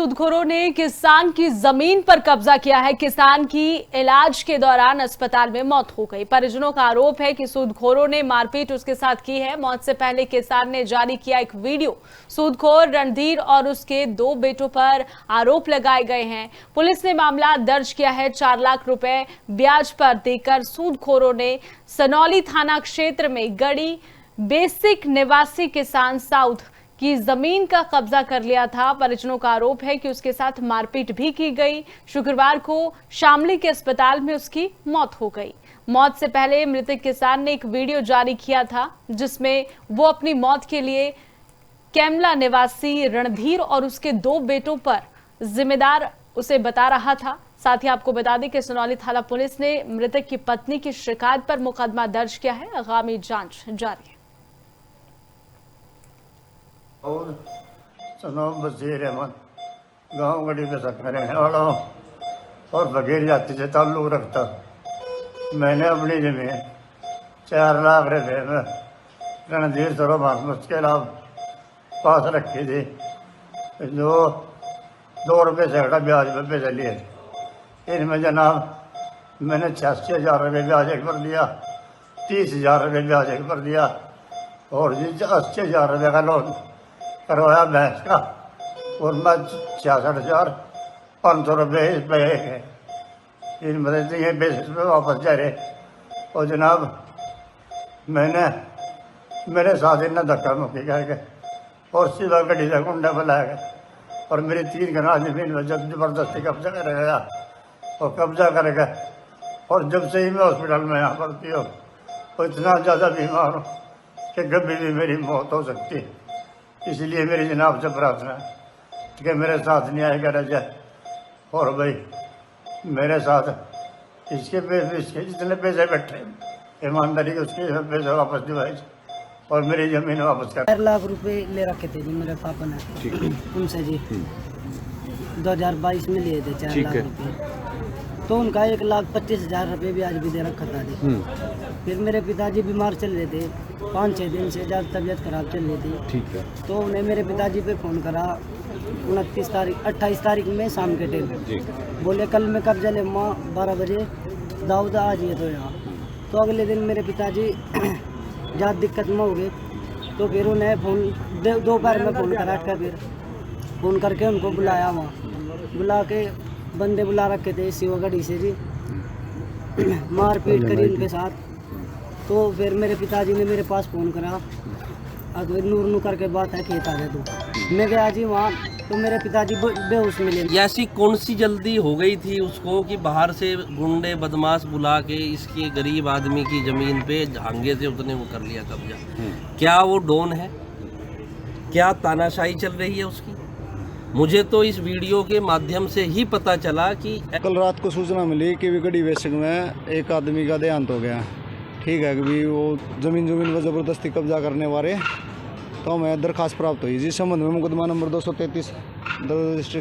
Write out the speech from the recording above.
सूदखोरों ने किसान की जमीन पर कब्जा किया है। किसान की इलाज के दौरान अस्पताल में मौत हो गई। परिजनों का आरोप है कि सूदखोरों ने मारपीट उसके साथ की है। मौत से पहले किसान ने जारी किया एक वीडियो। सूदखोर रणधीर और उसके 2 बेटों पर आरोप लगाए गए हैं। पुलिस ने मामला दर्ज किया है। 4 लाख रुपए ब्याज पर देकर सूदखोरों ने सनौली थाना क्षेत्र में गड़ी बेसिक निवासी किसान साउथ की जमीन का कब्जा कर लिया था। परिजनों का आरोप है कि उसके साथ मारपीट भी की गई। शुक्रवार को शामली के अस्पताल में उसकी मौत हो गई। मौत से पहले मृतक किसान ने एक वीडियो जारी किया था जिसमें वो अपनी मौत के लिए कैमला निवासी रणधीर और उसके 2 बेटों पर जिम्मेदार उसे बता रहा था। साथ ही आपको बता दें कि सनौली थाना पुलिस ने मृतक की पत्नी की शिकायत पर मुकदमा दर्ज किया है। आगामी जांच जारी है। और सनम बशीर अहमद गाँव गढ़ी में सफर रहने वाला हूँ और बघेर जाति से ताल्लुक रखता। मैंने अपनी जमीन 4 लाख रुपए में रणधीर सरो महमूद के नाम पास रखी थी, जो 2 रुपये सैकड़ा ब्याज पर पैसे लिए थे। इनमें जनाब मैंने 86,000 रुपये ब्याज एक पर दिया, 30,000 रुपये ब्याज एक पर दिया और 80,000 रुपये का लोन करवाया भैंस का और मैं 66,500 रुपये इस पे है। इन मदद ये बेसिस पे वापस जा रहे। और जनाब मैंने मेरे साथ इतना धक्का मुक्की करके और सीधा गड्डी से गुंडा बुलाया गया और मेरी 3 कनाल जमीन में जब जबरदस्ती कब्जा कर गया और कब्जा कर गया। और जब से ही मैं हॉस्पिटल में यहाँ भर्ती हूँ तो इतना ज़्यादा बीमार हूँ कि कभी भी मेरी मौत हो सकती है। इसलिए मेरी जनाब से प्रार्थना है कि मेरे साथ न्याय करा जाए और भाई मेरे साथ इसके जितने पैसे बैठे ईमानदारी के उसके पैसे वापस दिवाए और मेरी जमीन वापस कर। 4 लाख रुपए ले रखे थे जी मेरे पापा ने उनसे जी 2022 में लिए थे 4 लाख रुपए। तो उनका 1,25,000 रुपये ब्याज भी दे रखा था जी। फिर मेरे पिताजी बीमार चल रहे थे, 5-6 दिन से ज़्यादा तबीयत खराब चल रही थी। ठीक है। तो उन्हें मेरे पिताजी पे फ़ोन करा 28 तारीख में शाम के टाइम। बोले कल मैं कब्जा ले माँ 12 बजे दाऊद आ जाइए तो यहाँ। तो अगले दिन मेरे पिताजी ज़्यादा दिक्कत में हो गए। तो फिर उन्हें फ़ोन दोपहर में फ़ोन करा कर फिर फ़ोन करके उनको बुलाया। वहाँ बुला के बंदे बुला रखे थे शिवगढ़ी से जी, मारपीट करी उनके साथ। तो फिर मेरे पिताजी ने मेरे पास फ़ोन करा, अगर नूर करके बात है खेत आ गए। तो मैं गया जी वहाँ, तो मेरे पिताजी बेहोश मिले। ऐसी कौन सी जल्दी हो गई थी उसको कि बाहर से गुंडे बदमाश बुला के इसके गरीब आदमी की ज़मीन पे झांगे से उसने वो कर लिया कब्जा? क्या वो डॉन है? क्या तानाशाही चल रही है उसकी? मुझे तो इस वीडियो के माध्यम से ही पता चला कि कल रात को सूचना मिली कि विगड़ी बेसिक में एक आदमी का देहांत हो गया। ठीक है कि वो जमीन पर ज़बरदस्ती कब्जा करने वाले, तो हमें दरखास्त प्राप्त हुई जिस संबंध में मुकदमा नंबर 233 दर्ज